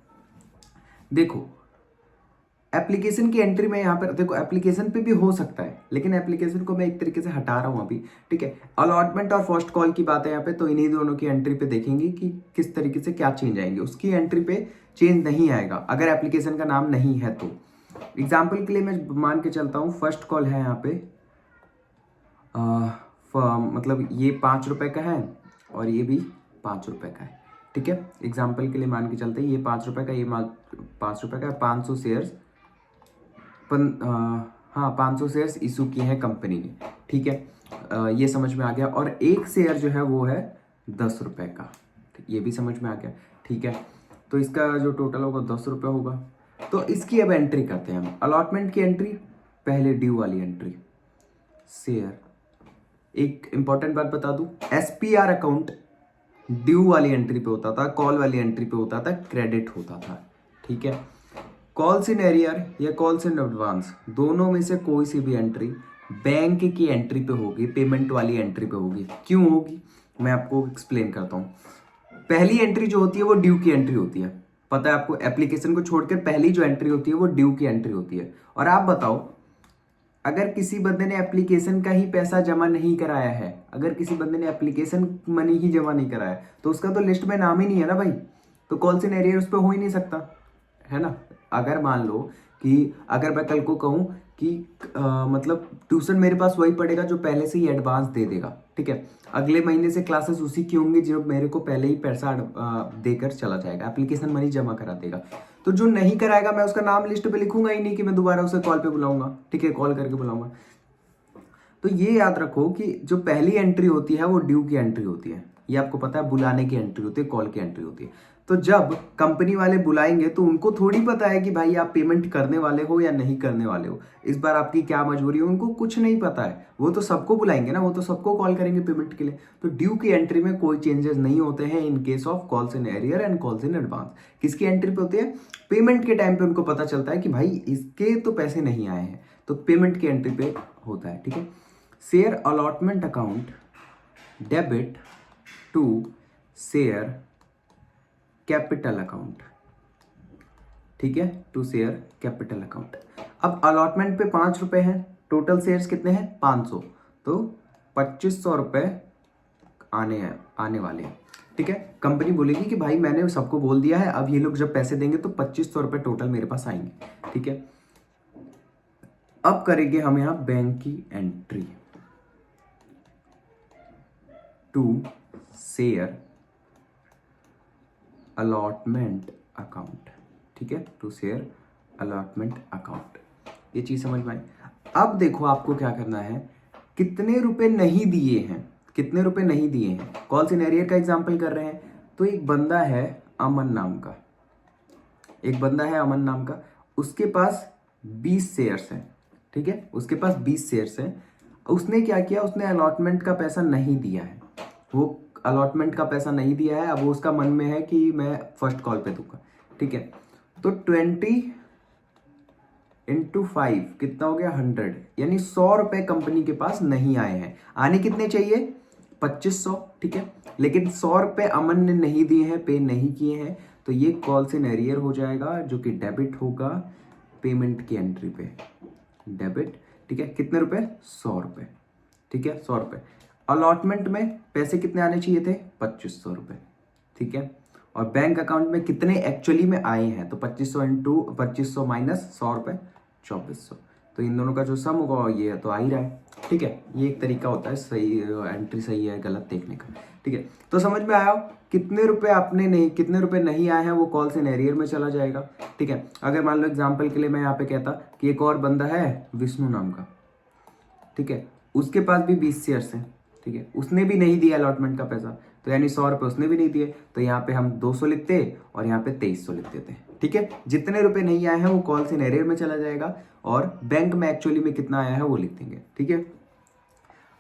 देखो एप्लीकेशन की एंट्री में यहाँ पर देखो, एप्लीकेशन पे भी हो सकता है, लेकिन एप्लीकेशन को मैं एक तरीके से हटा रहा हूँ अभी, ठीक है। अलॉटमेंट और फर्स्ट कॉल की बात है यहाँ पे, तो इन्हीं दोनों की एंट्री पे देखेंगे कि किस तरीके से क्या चेंज आएंगे। उसकी एंट्री पे चेंज नहीं आएगा अगर एप्लीकेशन का नाम नहीं है तो। एग्जाम्पल के लिए मैं मान के चलता हूँ, फर्स्ट कॉल है यहाँ पे मतलब ये 5 रुपए का है और ये भी 5 रुपए का है, ठीक है। एग्जाम्पल के लिए मान के चलते हैं, ये 5 रुपए का, ये 5 रुपए का, 500 शेयर्स हाँ 500 शेयर्स इशू किए हैं कंपनी ने, ठीक है। ये समझ में आ गया। और एक शेयर जो है वो है 10 रुपए का, ये भी समझ में आ गया, ठीक है। तो इसका जो टोटल होगा 10 रुपये होगा। तो इसकी अब एंट्री करते हैं हम। अलॉटमेंट की एंट्री पहले, ड्यू वाली एंट्री, शेयर। एक इंपॉर्टेंट बात बता दूं, एसपीआर अकाउंट ड्यू वाली एंट्री पे होता था, कॉल वाली एंट्री पे होता था क्रेडिट होता था, ठीक है। कॉल्स इन एरियर या कॉल्स इन एडवांस, दोनों में से कोई सी भी एंट्री बैंक की एंट्री पे होगी, पेमेंट वाली एंट्री पे होगी। क्यों होगी मैं आपको एक्सप्लेन करता हूँ। पहली एंट्री जो होती है वो ड्यू की एंट्री होती है, पता है आपको। एप्लीकेशन को छोड़कर पहली जो एंट्री होती है वो ड्यू की एंट्री होती है। और आप बताओ, अगर किसी बंदे ने एप्लीकेशन का ही पैसा जमा नहीं कराया है, अगर किसी बंदे ने एप्लीकेशन मनी ही जमा नहीं कराया तो उसका तो लिस्ट में नाम ही नहीं है ना भाई, तो कॉल्स इन एरियर उस पर हो ही नहीं सकता, है ना। अगर मान लो कि अगर मैं कल को कहूँ कि मतलब ट्यूशन मेरे पास वही पड़ेगा जो पहले से ही एडवांस दे देगा, ठीक है। अगले महीने से क्लासेस उसी की होंगी जो मेरे को पहले ही पैसा देकर चला जाएगा, एप्लीकेशन मनी जमा करा देगा। तो जो नहीं कराएगा मैं उसका नाम लिस्ट पे लिखूंगा ही नहीं कि मैं दोबारा उसे कॉल पे बुलाऊंगा, ठीक है, कॉल करके बुलाऊंगा। तो ये याद रखो कि जो पहली एंट्री होती है वो ड्यू की एंट्री होती है, ये आपको पता है, बुलाने की एंट्री होती है, कॉल की एंट्री होती है। तो जब कंपनी वाले बुलाएंगे तो उनको थोड़ी पता है कि भाई आप पेमेंट करने वाले हो या नहीं करने वाले हो, इस बार आपकी क्या मजबूरी है, उनको कुछ नहीं पता है। वो तो सबको बुलाएंगे ना, वो तो सबको कॉल करेंगे पेमेंट के लिए। तो ड्यू की एंट्री में कोई चेंजेस नहीं होते हैं in case of calls in arrear and calls in advance. किसकी एंट्री पे होती है? पेमेंट के टाइम पे उनको पता चलता है कि भाई इसके तो पैसे नहीं आए हैं, तो पेमेंट की एंट्री पे होता है। ठीक है, share allotment account debit to share capital account. ठीक है, टू शेयर कैपिटल अकाउंट। अब अलॉटमेंट पे 5 रुपए हैं, टोटल शेयर्स कितने हैं? 500, तो 2500 रुपए आने वाले हैं। ठीक है, कंपनी बोलेगी कि भाई मैंने सबको बोल दिया है, अब ये लोग जब पैसे देंगे तो 2500 रुपए टोटल मेरे पास आएंगे। ठीक है, अब करेंगे हम यहां बैंक की entry to share allotment account. ठीक है, टू शेयर अलॉटमेंट अकाउंट। ये चीज समझ में आई? अब देखो आपको क्या करना है, कितने रुपए नहीं दिए हैं, कितने रुपए नहीं दिए हैं। कॉल्स इन एरियर का एग्जांपल कर रहे हैं, तो एक बंदा है अमन नाम का, एक बंदा है अमन नाम का, उसके पास 20 शेयर्स हैं। ठीक है, उसके पास 20 शेयर्स हैं। उसने क्या किया, उसने अलॉटमेंट का पैसा नहीं दिया है, वो अलॉटमेंट का पैसा नहीं दिया है। अब वो उसका मन में है कि मैं फर्स्ट कॉल पे दूंगा। ठीक है, तो 20 × 5 कितना हो गया? 100, यानी 100 रुपए कंपनी के पास नहीं आए हैं। आने कितने चाहिए? 2500। ठीक है, लेकिन 100 रुपए अमन ने नहीं दिए हैं, पे नहीं किए हैं, तो ये कॉल्स इन एरियर हो जाएगा, जो कि डेबिट होगा पेमेंट की एंट्री पे, डेबिट। ठीक है, कितने रुपए? 100 रुपए। ठीक है, 100 रुपए। अलॉटमेंट में पैसे कितने आने चाहिए थे? 2500 रुपए। ठीक है, और बैंक अकाउंट में कितने एक्चुअली में आए हैं? तो 2500 इंटू 2500 माइनस 100 रुपए, 2400। तो इन दोनों का जो सम होगा ये तो आ ही रहा है। ठीक है, ये एक तरीका होता है सही एंट्री सही है गलत देखने का। ठीक है, तो समझ में आया कितने रुपए आपने नहीं, कितने रुपए नहीं आए हैं वो कॉल्स इन एरियर में चला जाएगा। ठीक है, अगर मान लो एग्जाम्पल के लिए मैं यहाँ पे कहता कि एक और बंदा है विष्णु नाम का, ठीक है, उसके पास भी 20 शेयर्स हैं। ठीक है, उसने भी नहीं दिया अलॉटमेंट का पैसा, तो यानी 100 रुपए उसने भी नहीं दिए, तो यहाँ पे हम 200 लिखते और यहाँ पे 2300 लिख देते हैं। ठीक है, जितने रुपए नहीं आए हैं वो कॉल्स इन एरियर में चला जाएगा, और बैंक में एक्चुअली में कितना आया है वो लिख देंगे। ठीक है,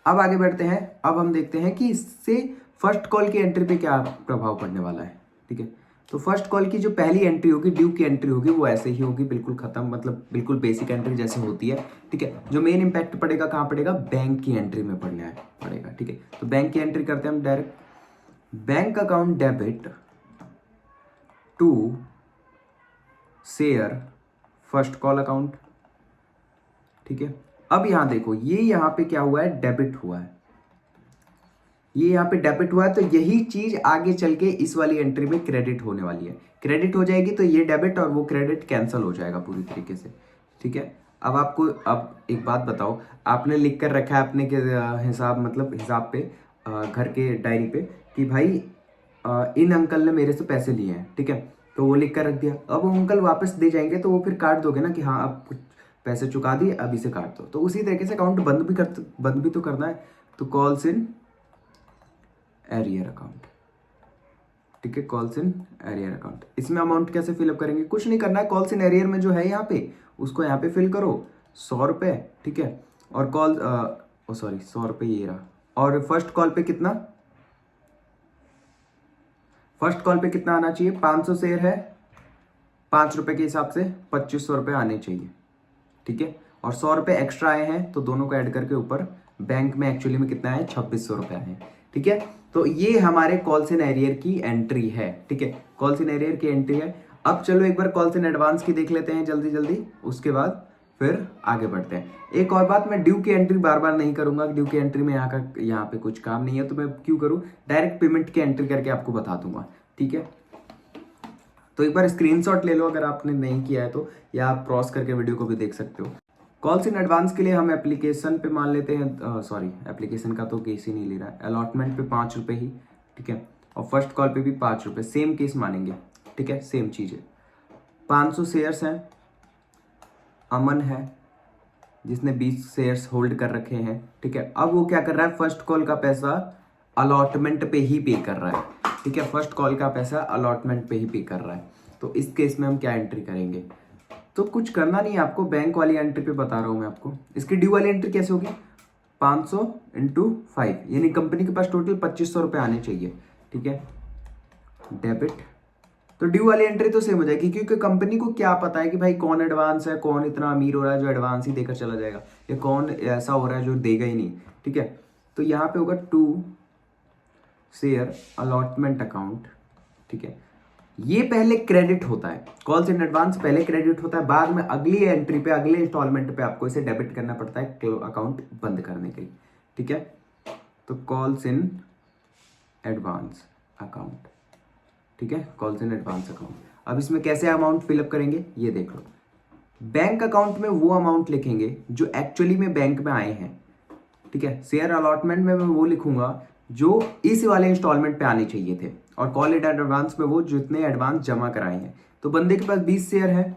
अब आगे बढ़ते हैं। अब हम देखते हैं कि इससे फर्स्ट कॉल की एंट्री पे क्या प्रभाव पड़ने वाला है। ठीक है, तो फर्स्ट कॉल की जो पहली एंट्री होगी, ड्यू की एंट्री होगी, वो ऐसे ही होगी, बिल्कुल खत्म, मतलब बिल्कुल बेसिक एंट्री जैसे होती है। ठीक है, जो मेन इंपैक्ट पड़ेगा कहाँ पड़ेगा? बैंक की एंट्री में पड़ेगा। ठीक है, तो बैंक की एंट्री करते हैं हम direct, bank account debit to share first call account. ठीक है, अब यहां देखो, ये यहां पे क्या हुआ है? डेबिट हुआ है, ये यहाँ पे डेबिट हुआ है, तो यही चीज आगे चल के इस वाली एंट्री में क्रेडिट होने वाली है। क्रेडिट हो जाएगी तो ये डेबिट और वो क्रेडिट कैंसिल हो जाएगा पूरी तरीके से। ठीक है, अब आपको अब एक बात बताओ, आपने लिख कर रखा है अपने के हिसाब, मतलब हिसाब पे, घर के डायरी पे, कि भाई इन अंकल ने मेरे से पैसे लिए हैं। ठीक है, तो वो लिख कर रख दिया। अब वो अंकल वापस दे जाएंगे तो वो फिर काट दोगे ना कि हाँ अब कुछ पैसे चुका दिए, अब इसे काट दो। तो उसी तरीके से अकाउंट बंद भी तो करना है, तो कॉल्स इन एरियर अकाउंट। ठीक है, कॉल्स इन एरियर अकाउंट। इसमें अमाउंट कैसे फिलअप करेंगे? कुछ नहीं करना है, कॉल्स इन एरियर में जो है यहाँ पे उसको यहाँ पे फिल करो, 100 रुपए। ठीक है, और कॉल सॉरी 100 रुपए ये रहा, और फर्स्ट कॉल पे कितना, फर्स्ट कॉल पे कितना आना चाहिए? 500 शेयर है, 5 रुपए के हिसाब से 2500 रुपए आने चाहिए। ठीक है, और 100 रुपए एक्स्ट्रा आए हैं, तो दोनों को ऐड करके ऊपर बैंक में एक्चुअली में कितना है? 2600 रुपए आए हैं। ठीक है, तो ये हमारे कॉल्स इन एरियर की एंट्री है। ठीक है, कॉल्स इन एरियर की एंट्री है। अब चलो एक बार कॉल्स इन एडवांस की देख लेते हैं जल्दी जल्दी, उसके बाद फिर आगे बढ़ते हैं। एक और बात, मैं ड्यू की एंट्री बार बार नहीं करूंगा, ड्यू की एंट्री में यहाँ पे कुछ काम नहीं है, तो मैं क्यों करूँ, डायरेक्ट पेमेंट की एंट्री करके आपको बता दूंगा। ठीक है, तो एक बार स्क्रीनशॉट ले लो अगर आपने नहीं किया है तो, या आप क्रॉस करके वीडियो को भी देख सकते हो। कॉल्स इन एडवांस के लिए हम एप्लीकेशन पे मान लेते हैं, सॉरी एप्लीकेशन का तो केस ही नहीं ले रहा है, अलॉटमेंट पे 5 रुपए ही। ठीक है, और फर्स्ट कॉल पे भी 5 रुपए, सेम केस मानेंगे। ठीक है, सेम चीज है। 500 शेयर्स हैं, अमन है जिसने 20 शेयर्स होल्ड कर रखे हैं। ठीक है, अब वो क्या कर रहा है? फर्स्ट कॉल का पैसा अलॉटमेंट पे ही पे कर रहा है। ठीक है, फर्स्ट कॉल का पैसा अलॉटमेंट पे ही पे कर रहा है। तो इस केस में हम क्या एंट्री करेंगे? तो कुछ करना नहीं है आपको, बैंक वाली एंट्री पे बता रहा हूँ मैं आपको। इसकी ड्यू वाली एंट्री कैसे होगी? 500 इंटू 5, यानी कंपनी के पास टोटल 2500 रुपये आने चाहिए। ठीक है, डेबिट। तो ड्यू वाली एंट्री तो सेम हो जाएगी, क्योंकि कंपनी को क्या पता है कि भाई कौन एडवांस है, कौन इतना अमीर हो रहा है जो एडवांस ही देकर चला जाएगा, या कौन ऐसा हो रहा है जो देगा ही नहीं। ठीक है, तो यहाँ पे होगा टू शेयर अलॉटमेंट अकाउंट। ठीक है, ये पहले क्रेडिट होता है, कॉल्स इन एडवांस पहले क्रेडिट होता है, बाद में अगली एंट्री पे, अगले इंस्टॉलमेंट पे आपको इसे डेबिट करना पड़ता है अकाउंट बंद करने के लिए। ठीक है, तो कॉल्स इन एडवांस अकाउंट। ठीक है, कॉल्स इन एडवांस अकाउंट। अब इसमें कैसे अमाउंट फिलअप करेंगे ये देख लो। बैंक अकाउंट में वो अमाउंट लिखेंगे जो एक्चुअली में बैंक में आए हैं। ठीक है, शेयर अलॉटमेंट में मैं वो लिखूंगा जो इस वाले इंस्टॉलमेंट पे आने चाहिए थे, और कॉल इट एडवांस में वो जितने एडवांस जमा कराए हैं। तो बंदे के पास 20 शेयर है,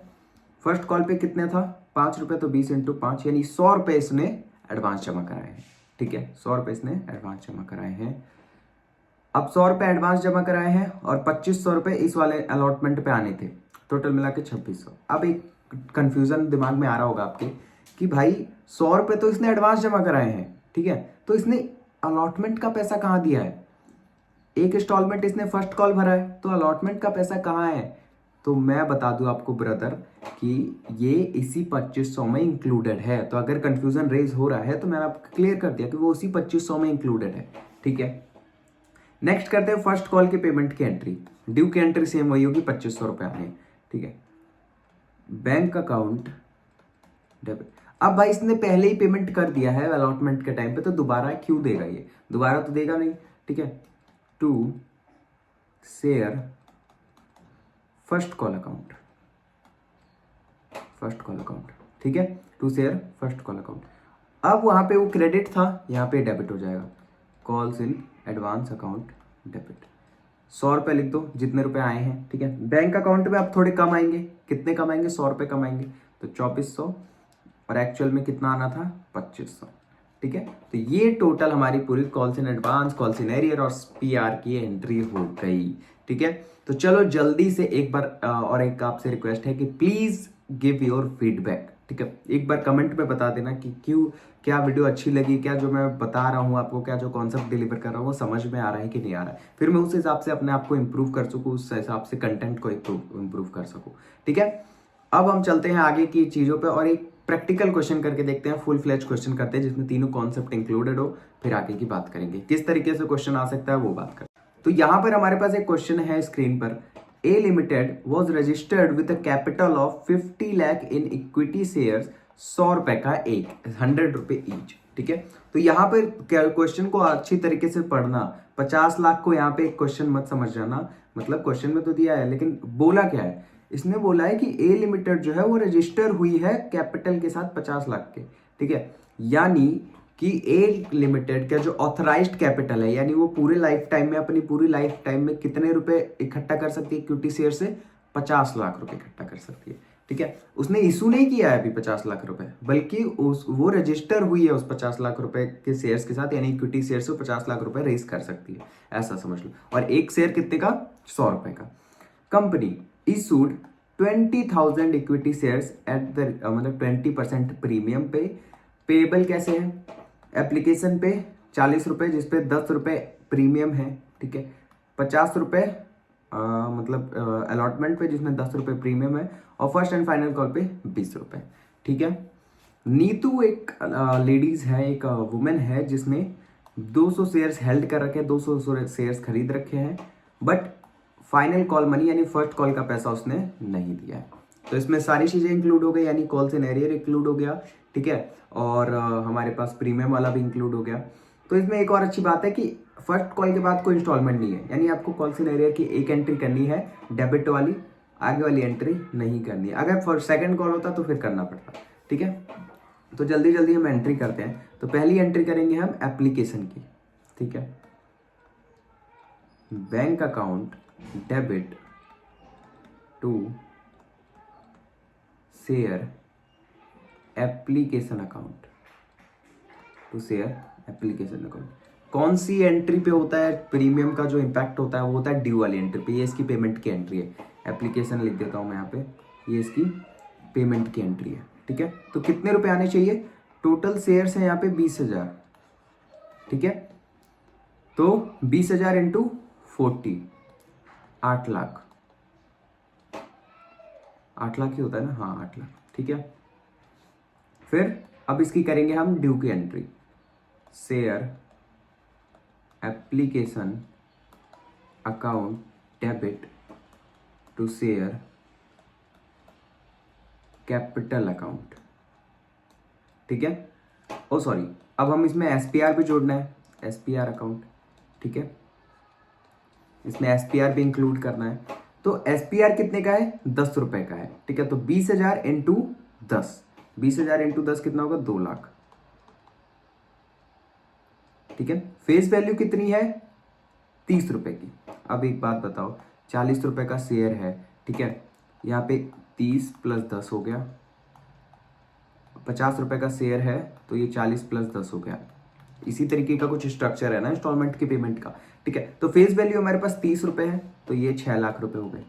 फर्स्ट कॉल पे कितने था? 5 रुपए, तो 20 इंटू 5 यानी 100 रुपए इसने एडवांस जमा कराए हैं। ठीक है, 100 रुपए इसने एडवांस जमा कराए हैं। अब 100 रुपए एडवांस जमा कराए हैं और 2500 रुपए इस वाले अलॉटमेंट पे आने थे, टोटल मिला के 2600। अब एक कंफ्यूजन दिमाग में आ रहा होगा आपके कि भाई 100 रुपए तो इसने एडवांस जमा कराए हैं, ठीक है, तो इसने अलॉटमेंट का पैसा कहाँ दिया है? एक इंस्टॉलमेंट इसने फर्स्ट कॉल भरा है, तो अलॉटमेंट का पैसा कहाँ है? तो मैं बता दूं आपको ब्रदर कि ये इसी 2500 में इंक्लूडेड है। तो अगर कंफ्यूजन रेज हो रहा है तो मैंने आपको क्लियर कर दिया कि वो उसी 2500 में इंक्लूडेड है। ठीक है, नेक्स्ट करते हैं फर्स्ट कॉल के पेमेंट की एंट्री। ड्यू की एंट्री सेम वही होगी, 2500 रुपए आने। ठीक है, बैंक अकाउंट डेबिट। अब भाई इसने पहले ही पेमेंट कर दिया है अलॉटमेंट के टाइम पे, तो दोबारा क्यों देगा? ये दोबारा तो देगा नहीं। ठीक है, to share first call account, first call account. ठीक है, to share first call account. अब वहां पे वो क्रेडिट था, यहाँ पे डेबिट हो जाएगा, calls in advance account debit. 100 रुपए लिख दो जितने रुपए आए हैं। ठीक है, बैंक अकाउंट में अब थोड़े कम आएंगे, कितने कम आएंगे? 100 रुपए कम आएंगे, तो 2400, और एक्चुअल में कितना आना था? 2500। ठीक है, तो ये टोटल हमारी पूरी calls in advance, calls in arrear और पीआर की एंट्री हो गई। ठीक है, तो चलो जल्दी से एक बार और एक आपसे रिक्वेस्ट है कि प्लीज गिव योर फीडबैक। ठीक है, एक बार कमेंट में बता देना कि क्यों, क्या वीडियो अच्छी लगी, क्या जो मैं बता रहा हूँ आपको, क्या जो कॉन्सेप्ट डिलीवर कर रहा हूँ वो समझ में आ रहा है कि नहीं आ रहा है, फिर मैं उस हिसाब से अपने आप को इम्प्रूव कर सकूँ, उस हिसाब से कंटेंट को इम्प्रूव कर सकूँ। ठीक है, अब हम चलते हैं आगे की चीज़ों पे और एक प्रैक्टिकल क्वेश्चन करके देखते हैं, फुल फ्लेज क्वेश्चन करते हैं जिसमें तीनों कॉन्सेप्ट इंक्लूडेड हो, फिर आगे की बात करेंगे किस तरीके से क्वेश्चन आ सकता है वो बात करें। तो यहाँ पर हमारे पास एक क्वेश्चन है स्क्रीन पर। A limited was registered with a capital of 50 lakh in equity shares, 100 रुपए का एक, 100 रुपए ईच। ठीक है, तो यहाँ पर क्वेश्चन को अच्छी तरीके से पढ़ना, 50 लाख को यहाँ पे एक क्वेश्चन मत समझ जाना, मतलब क्वेश्चन में तो दिया है लेकिन बोला क्या है? इसने बोला है कि ए लिमिटेड जो है वो रजिस्टर हुई है कैपिटल के साथ 50 लाख के। ठीक है, यानी कि ए लिमिटेड का जो ऑथराइज्ड कैपिटल है, यानी वो पूरे लाइफ टाइम में, अपनी पूरी लाइफ टाइम में कितने रुपए इकट्ठा कर सकती है इक्विटी शेयर से? 50 लाख रुपए इकट्ठा कर सकती है। ठीक है, उसने इशू नहीं किया है अभी 50 लाख रुपए, बल्कि वो रजिस्टर हुई है उस 50 लाख रुपए के शेयर्स के साथ, यानी इक्विटी शेयर से 50 लाख रुपए रेज कर सकती है, ऐसा समझ लो। और एक शेयर कितने का? 100 रुपए का। Company issued 20,000 equity shares at the मतलब 20% प्रीमियम पे। पेबल कैसे है? एप्लीकेशन पे 40 रुपए, जिसपे 10 रुपए प्रीमियम है। ठीक है, 50 रुपए मतलब अलॉटमेंट पे जिसमें 10 रुपए प्रीमियम है, और फर्स्ट एंड फाइनल कॉल पे 20 रुपए। ठीक है, नीतू एक लेडीज है, एक वुमेन है जिसने 200 शेयर्स हेल्ड कर रखे हैं, 200 शेयर्स खरीद रखे हैं, बट फाइनल कॉल मनी यानी फर्स्ट कॉल का पैसा उसने नहीं दिया है। तो इसमें सारी चीजें इंक्लूड हो गई, यानी कॉल्स इन एरियर इंक्लूड हो गया। ठीक है, और हमारे पास प्रीमियम वाला भी इंक्लूड हो गया। तो इसमें एक और अच्छी बात है कि फर्स्ट कॉल के बाद कोई इंस्टॉलमेंट नहीं है, यानी आपको कॉल्स इन एरियर की एक एंट्री करनी है डेबिट वाली, आगे वाली एंट्री नहीं करनी है। अगर सेकंड कॉल होता तो फिर करना पड़ता। ठीक है, तो जल्दी जल्दी हम एंट्री करते हैं। तो पहली एंट्री करेंगे हम एप्लीकेशन की। ठीक है, bank account debit to share application account, to share application account. कौन सी एंट्री पे होता है प्रीमियम का जो इम्पैक्ट होता है, वो होता है ड्यू वाली एंट्री पे। ये इसकी पेमेंट की एंट्री है, एप्लीकेशन लिख देता हूँ मैं यहाँ पे, ये इसकी पेमेंट की एंट्री है, ठीक है। तो कितने रुपए आने चाहिए, टोटल शेयर्स है यहाँ पे 20,000, ठीक है। तो 20,000 इंटू 40, 8 लाख, 8 लाख ही होता है ना, हाँ 8 लाख, ठीक है। फिर अब इसकी करेंगे हम ड्यू की entry, share application account debit to share capital account, ठीक है। ओ सॉरी, अब हम इसमें एसपीआर भी जोड़ना है, एसपीआर अकाउंट, ठीक है। इसमें एसपीआर भी इंक्लूड करना है। तो एसपीआर कितने का है, 10 रुपए का है, ठीक है। तो 20,000 इंटू 10, 20,000 इंटू 10 कितना होगा, 2 लाख, ठीक है। फेस वैल्यू कितनी है, 30 रुपए की। अब एक बात बताओ, 40 रुपए का शेयर है, ठीक है। यहाँ पे 30 प्लस 10 हो गया, 50 रुपए का शेयर है, तो ये 40 प्लस 10 हो गया। इसी तरीके का कुछ स्ट्रक्चर है ना इंस्टॉलमेंट की पेमेंट का, ठीक है। तो फेस वैल्यू हमारे पास 30 रुपए है, तो ये 6 लाख रुपए हो गए,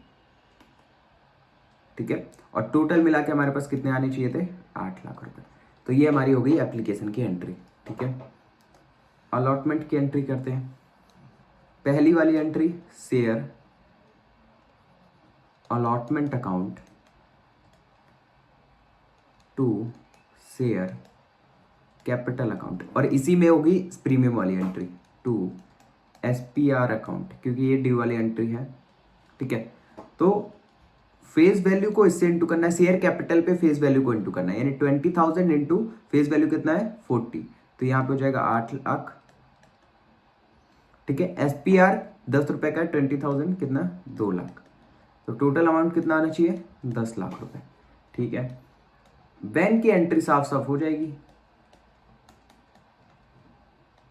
ठीक है। और टोटल मिला के हमारे पास कितने आने चाहिए थे, 8 लाख रुपए। तो ये हमारी हो गई एप्लीकेशन की एंट्री, ठीक है। अलॉटमेंट की एंट्री करते हैं। पहली वाली entry, share allotment account to share capital account, और इसी में होगी प्रीमियम वाली एंट्री, टू एसपीआर अकाउंट, क्योंकि ये ड्यू वाली एंट्री है, ठीक है। तो फेस वैल्यू को इससे इंटू करना है, शेयर कैपिटल पे फेस वैल्यू को इंटू करना है, यानी 20,000 इंटू फेस वैल्यू कितना है 40, तो यहाँ पे हो जाएगा 8 लाख, ठीक है। एसपीआर 10 रुपए का, 20,000 कितना, 2 लाख। तो टोटल अमाउंट कितना आना चाहिए, 10 लाख रुपए, ठीक है। बैंक की एंट्री साफ साफ हो जाएगी,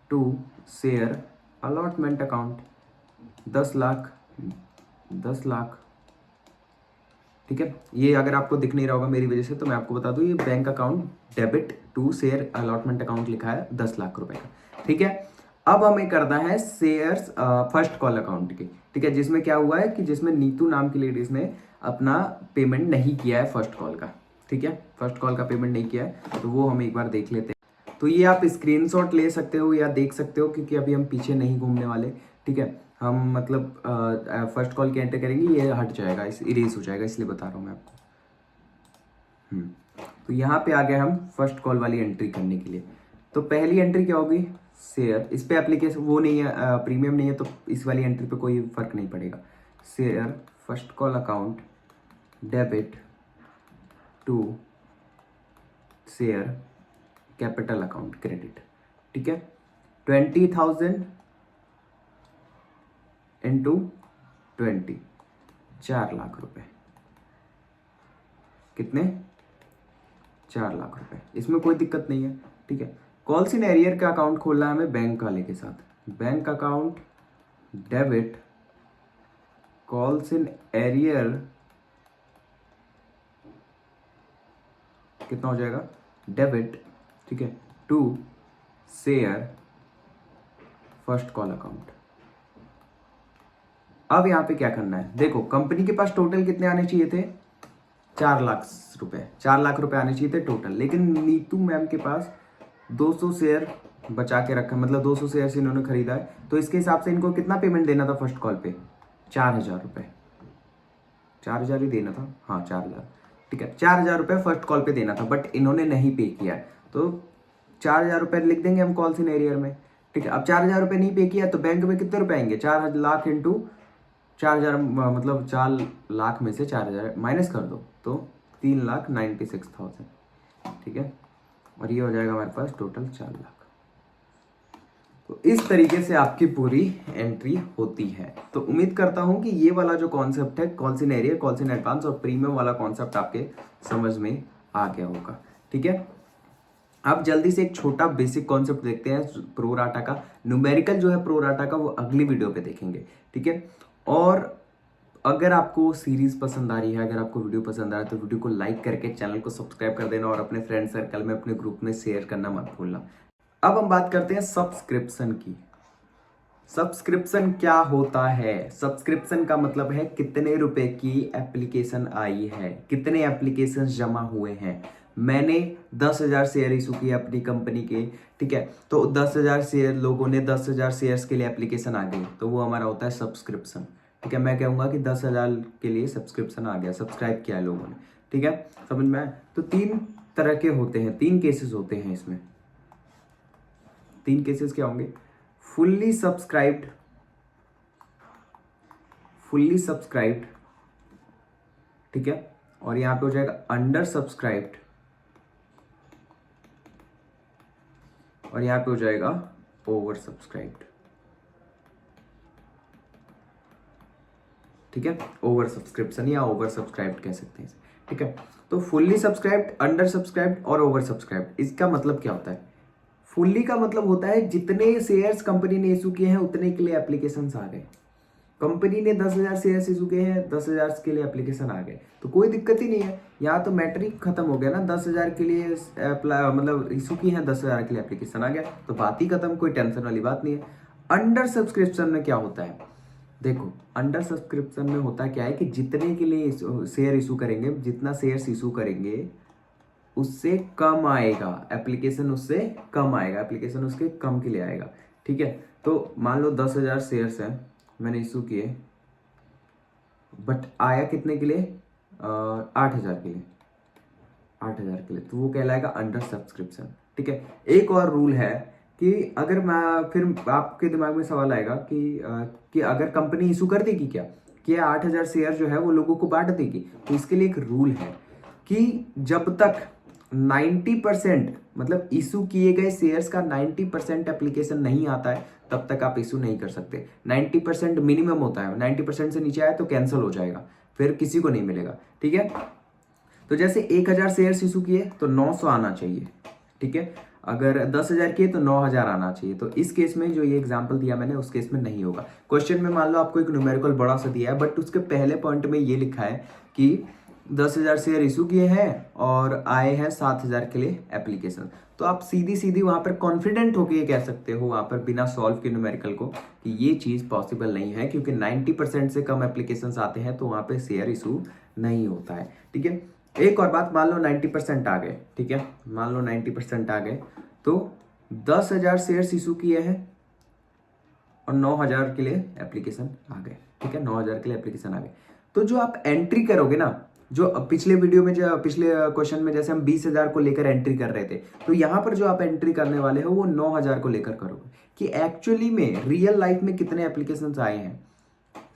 to share allotment account 10 lakh, 10 lakh, ठीक है। ये अगर आपको दिख नहीं रहा होगा मेरी वजह से, तो मैं आपको बता दूं, ये bank account debit to share allotment account लिखा है 10 लाख रुपए का, ठीक है। अब हमें करना है शेयर्स फर्स्ट कॉल अकाउंट की, ठीक है, जिसमें क्या हुआ है कि जिसमें नीतू नाम की लेडीज ने अपना पेमेंट नहीं किया है फर्स्ट कॉल का, ठीक है। फर्स्ट कॉल का पेमेंट नहीं किया है, तो वो हम एक बार देख लेते हैं। तो ये आप स्क्रीनशॉट ले सकते हो या देख सकते हो, क्योंकि अभी हम पीछे नहीं घूमने वाले, ठीक है। हम मतलब फर्स्ट कॉल की एंटर करेंगे, ये हट जाएगा, इस इरेज हो जाएगा, इसलिए बता रहा हूँ मैं आपको। तो यहाँ पे आ गए हम फर्स्ट कॉल वाली एंट्री करने के लिए। तो पहली एंट्री क्या होगी, शेयर, इस पे एप्लीकेशन वो नहीं है, प्रीमियम नहीं है, तो इस वाली एंट्री पे कोई फर्क नहीं पड़ेगा। Share first call account debit to share capital account credit, ठीक है। 20,000 इंटू 20, 4 लाख रुपए, कितने, 4 लाख रुपए। इसमें कोई दिक्कत नहीं है, ठीक है। कॉल्स इन एरियर का अकाउंट खोलना है हमें बैंक वाले के साथ, bank account debit calls in arrear, कितना हो जाएगा, डेबिट, ठीक है, to share first call account. अब यहां पे क्या करना है, देखो कंपनी के पास टोटल कितने आने चाहिए थे, 4 लाख रुपए, 4 लाख रुपए आने चाहिए थे टोटल, लेकिन नीतू मैम के पास 200 शेयर बचा के रखा, मतलब 200 शेयर से इन्होंने खरीदा है, तो इसके हिसाब से इनको कितना पेमेंट देना था फर्स्ट कॉल पे, 4,000 रुपए, 4,000 ही देना था, हाँ 4,000, ठीक है। 4,000 रुपए फर्स्ट कॉल पे देना था, बट इन्होंने नहीं पे किया, तो 4,000 रुपए लिख देंगे हम कॉल्स इन एरियर में, ठीक है। अब 4,000 रुपए नहीं पे किया, तो बैंक में कितने रुपए आएंगे, 4 लाख इंटू 4,000, मतलब 4 लाख में से 4,000 माइनस कर दो, तो 3,96,000, ठीक है। और ये हो जाएगा हमारे पास टोटल 4 लाख। तो इस तरीके से आपकी पूरी एंट्री होती है। तो उम्मीद करता हूं कि ये वाला जो कॉन्सेप्ट है, calls in arrear, calls in advance और प्रीमियम वाला कॉन्सेप्ट आपके समझ में आ गया होगा, ठीक है। अब जल्दी से एक छोटा बेसिक कॉन्सेप्ट देखते हैं प्रो राटा का। न्यूमेरिकल जो है प्रो राटा का, वो अगली वीडियो पे देखेंगे, ठीक है। और अगर आपको सीरीज पसंद आ रही है, अगर आपको वीडियो पसंद आ रहा है, तो वीडियो को लाइक करके चैनल को सब्सक्राइब कर देना, और अपने फ्रेंड सर्कल में, अपने ग्रुप में शेयर करना मत भूलना। अब हम बात करते हैं सब्सक्रिप्शन की। सब्सक्रिप्शन क्या होता है? सब्सक्रिप्शन का मतलब है कितने रुपए की एप्लीकेशन आई है, कितने एप्लीकेशन जमा हुए हैं। मैंने 10,000 शेयर इशू किए अपनी कंपनी के, ठीक है, तो 10,000 शेयर, लोगों ने 10,000 शेयर्स के लिए एप्लीकेशन आ गई, तो वो हमारा होता है सब्सक्रिप्शन। ठीक है, मैं कहूँगा कि 10,000 के लिए सब्सक्रिप्शन आ गया, सब्सक्राइब किया है लोगों ने। ठीक है, समझ में आया? तो 3 तरह के होते हैं, 3 केसेस होते हैं इसमें। 3 केसेस क्या होंगे? फुल्ली सब्सक्राइब्ड, फुल्ली सब्सक्राइब्ड, ठीक है, और यहां पे हो जाएगा अंडर सब्सक्राइब्ड, और यहां पे हो जाएगा ओवर सब्सक्राइब्ड। ठीक है, ओवर सब्सक्रिप्शन या ओवर सब्सक्राइब्ड कह सकते हैं इसे। ठीक है, तो फुल्ली सब्सक्राइब्ड, अंडर सब्सक्राइब्ड और ओवर सब्सक्राइब्ड, इसका मतलब क्या होता है? फुल्ली का मतलब होता है जितने शेयर्स कंपनी ने इशू किए हैं उतने के लिए एप्लीकेशंस आ गए। कंपनी ने 10,000 शेयर्स इशू किए हैं, 10,000 के लिए एप्लीकेशन आ गए, तो कोई दिक्कत ही नहीं है। यहाँ तो मैट्रिक खत्म हो गया ना, 10,000 के लिए मतलब इशू की है, 10,000 के लिए एप्लीकेशन आ गया, तो बात ही खत्म, कोई टेंशन वाली बात नहीं है। अंडर सब्सक्रिप्शन में क्या होता है? देखो, अंडर सब्सक्रिप्शन में होता क्या है कि जितने के लिए शेयर इशू करेंगे, जितना शेयर्स इशू करेंगे उससे कम आएगा एप्लीकेशन, उससे कम आएगा एप्लीकेशन, उसके कम के लिए आएगा। ठीक है, तो मान लो 10,000 शेयर्स हैं, मैंने इशू किए, बट आया कितने के लिए? 8,000 के लिए, 8,000 के लिए, तो वो कहलाएगा अंडर सब्सक्रिप्शन। ठीक है, एक और रूल है कि अगर मैं, फिर आपके दिमाग में सवाल आएगा कि अगर कंपनी इशू कर देगी क्या, कि 8,000 शेयर जो है वो लोगों को बांट देगी, तो इसके लिए एक रूल है कि जब तक 90%, मतलब इशू किए गए शेयर्स का 90% एप्लीकेशन नहीं आता है, तब तक आप इशू नहीं कर सकते। 90% मिनिमम होता है, 90% से नीचे आया तो कैंसिल हो जाएगा, फिर किसी को नहीं मिलेगा। ठीक है, तो जैसे 1,000 शेयर्स इशू किए तो 900 आना चाहिए। ठीक है, अगर 10,000 किए तो 9,000 आना चाहिए। तो इस केस में जो ये एग्जांपल दिया मैंने, उस केस में नहीं होगा। क्वेश्चन में मान लो आपको एक न्यूमेरिकल बड़ा सा दिया है, बट उसके पहले पॉइंट में ये लिखा है कि 10,000 शेयर इशू किए हैं और आए हैं 7,000 के लिए एप्लीकेशन, तो आप सीधी सीधी वहां पर कॉन्फिडेंट होकर ये कह सकते हो वहां पर बिना सॉल्व के न्यूमेरिकल को, कि ये चीज पॉसिबल नहीं है, क्योंकि 90% से कम एप्लीकेशन आते हैं तो वहां पे शेयर इशू नहीं होता है। ठीक है, एक और बात, मान लो 90% आ गए, ठीक है, मान लो 90% आ गए, तो 10,000 शेयर्स इशू किए हैं और 9,000 के लिए एप्लीकेशन आ गए। ठीक है, 9,000 के लिए एप्लीकेशन आ गए, तो जो आप एंट्री करोगे ना, जो पिछले वीडियो में, जो पिछले क्वेश्चन में जैसे हम 20,000 को लेकर एंट्री कर रहे थे, तो यहां पर जो आप एंट्री करने वाले हो वो 9,000 को लेकर करोगे, कि एक्चुअली में रियल लाइफ में कितने एप्लीकेशन आए हैं।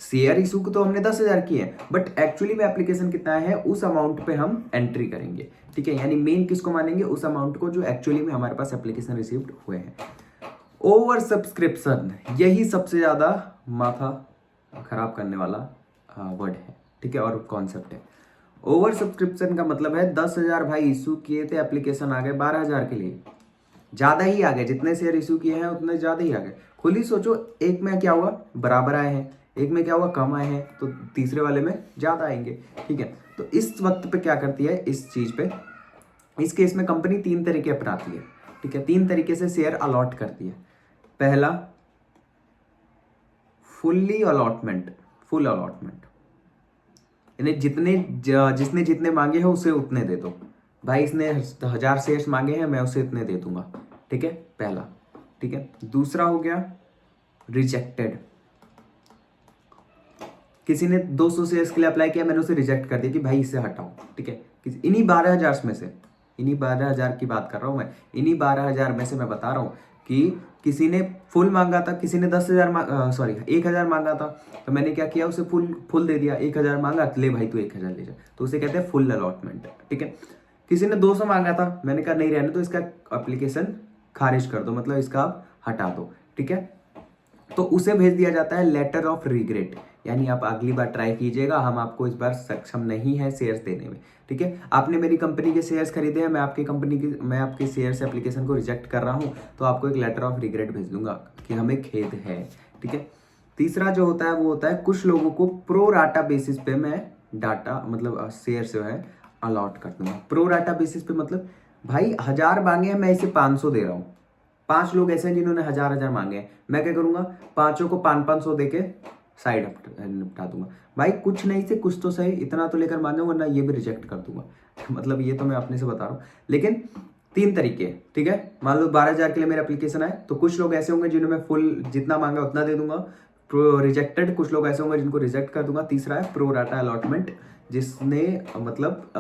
शेयर इशू को तो हमने 10,000 किए हैं, बट एक्चुअली में एप्लीकेशन कितना है उस अमाउंट पे हम एंट्री करेंगे। ठीक है, यानी मेन किसको मानेंगे? उस अमाउंट को जो एक्चुअली में हमारे पास एप्लीकेशन रिसीव्ड हुए हैं। ओवर सब्सक्रिप्शन, यही सबसे ज्यादा माथा खराब करने वाला वर्ड है। ठीक है, और कॉन्सेप्ट है। ओवर सब्सक्रिप्शन का मतलब है 10,000 भाई इशू किए थे, एप्लीकेशन आ गए 12,000 के लिए, ज्यादा ही आ गए, जितने शेयर इशू किए हैं उतने ज्यादा ही आ गए। खुद ही सोचो, एक में क्या हुआ, बराबर आए हैं, एक में क्या हुआ, कम आए हैं, तो तीसरे वाले में ज्यादा आएंगे। ठीक है, तो इस वक्त पे क्या करती है, इस चीज पे, इस केस में कंपनी 3 तरीके अपनाती है। ठीक है, 3 तरीके से शेयर अलॉट करती है। पहला, फुल्ली अलॉटमेंट, फुल अलॉटमेंट, यानी जिसने जितने मांगे हैं उसे उतने दे दो। भाई इसने 1,000 शेयर्स मांगे हैं, मैं उसे इतने दे दूंगा। ठीक है, पहला। ठीक है, दूसरा हो गया रिजेक्टेड, किसी ने 200 शेयर्स के लिए अप्लाई किया, मैंने उसे रिजेक्ट कर दिया कि भाई इसे हटाओ। ठीक है, इन्हीं 12,000 में से, इन्हीं 12,000 की बात कर रहा हूं मैं, इन्हीं 12,000 में से मैं बता रहा हूं कि किसी ने फुल मांगा था, किसी ने 10,000 सॉरी 1,000 मांगा था, तो मैंने क्या किया, उसे फुल दे दिया। 1,000 मांगा, ले भाई तू 1,000 ले जा, तो उसे कहते हैं फुल अलॉटमेंट। ठीक है, किसी ने 200 मांगा था, मैंने कहा नहीं रहने तो इसका एप्लीकेशन खारिज कर दो, मतलब इसका आप हटा दो। ठीक है, तो उसे भेज दिया जाता है लेटर ऑफ रिग्रेट, यानी आप अगली बार ट्राई कीजिएगा, हम आपको इस बार सक्षम नहीं है शेयर्स देने में। ठीक है, आपने मेरी कंपनी के शेयर्स खरीदे हैं, मैं आपके शेयर्स एप्लीकेशन को रिजेक्ट कर रहा हूं, तो आपको एक लेटर ऑफ रिग्रेट भेज दूंगा कि हमें खेद है। ठीक है, तीसरा जो होता है वो होता है कुछ लोगों को प्रो राटा बेसिस पे मैं डाटा, मतलब शेयर जो है अलॉट कर दूंगा। प्रो राटा बेसिस पे मतलब भाई 1,000 मांगे हैं, मैं इसे 500 दे रहा हूँ, 5 लोग ऐसे हैं जिन्होंने 1000 मांगे हैं, मैं क्या करूंगा, पांचों को 500 देके साइड निपटा दूंगा। भाई कुछ नहीं से कुछ तो सही, इतना तो लेकर मान जाऊं, वरना ये भी रिजेक्ट कर दूंगा। मतलब ये तो मैं अपने से बता रहा हूँ। लेकिन 3 तरीके हैं, ठीक है। मान लो 12,000 के लिए मेरा एप्लीकेशन आए, तो कुछ लोग ऐसे होंगे जिन्हें मैं फुल जितना मांगा उतना दे दूंगा, प्रो रिजेक्टेड कुछ लोग ऐसे होंगे जिनको रिजेक्ट कर दूंगा। तीसरा है प्रो राटा अलॉटमेंट, जिसने मतलब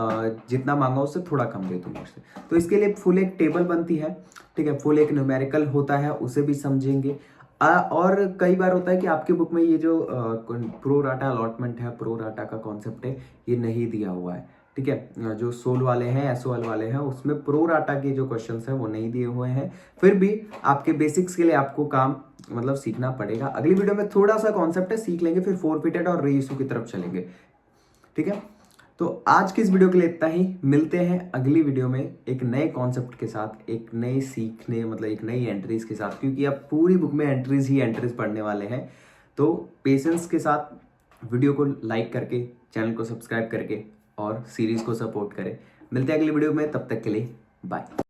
जितना मांगा उससे थोड़ा कम दे दूंगा उससे। तो इसके लिए फुल एक टेबल बनती है, ठीक है, फुल एक न्यूमेरिकल होता है, उसे भी समझेंगे। और कई बार होता है कि आपकी बुक में ये जो प्रो राटा अलॉटमेंट है, प्रो राटा का कॉन्सेप्ट है, ये नहीं दिया हुआ है, ठीक है। जो सोल वाले हैं, एसओएल वाले हैं, उसमें प्रो राटा के जो क्वेश्चंस हैं वो नहीं दिए हुए हैं। फिर भी आपके बेसिक्स के लिए आपको काम मतलब सीखना पड़ेगा। अगली वीडियो में थोड़ा सा कॉन्सेप्ट है, सीख लेंगे, फिर फोरफिटेड और रीइश्यू की तरफ चलेंगे, ठीक है। तो आज की इस वीडियो के लिए इतना ही। मिलते हैं अगली वीडियो में एक नए कॉन्सेप्ट के साथ, एक नए सीखने मतलब एक नई एंट्रीज के साथ, क्योंकि अब पूरी बुक में एंट्रीज ही एंट्रीज पढ़ने वाले हैं। तो पेशेंस के साथ वीडियो को लाइक करके, चैनल को सब्सक्राइब करके और सीरीज को सपोर्ट करें। मिलते हैं अगली वीडियो में, तब तक के लिए बाय।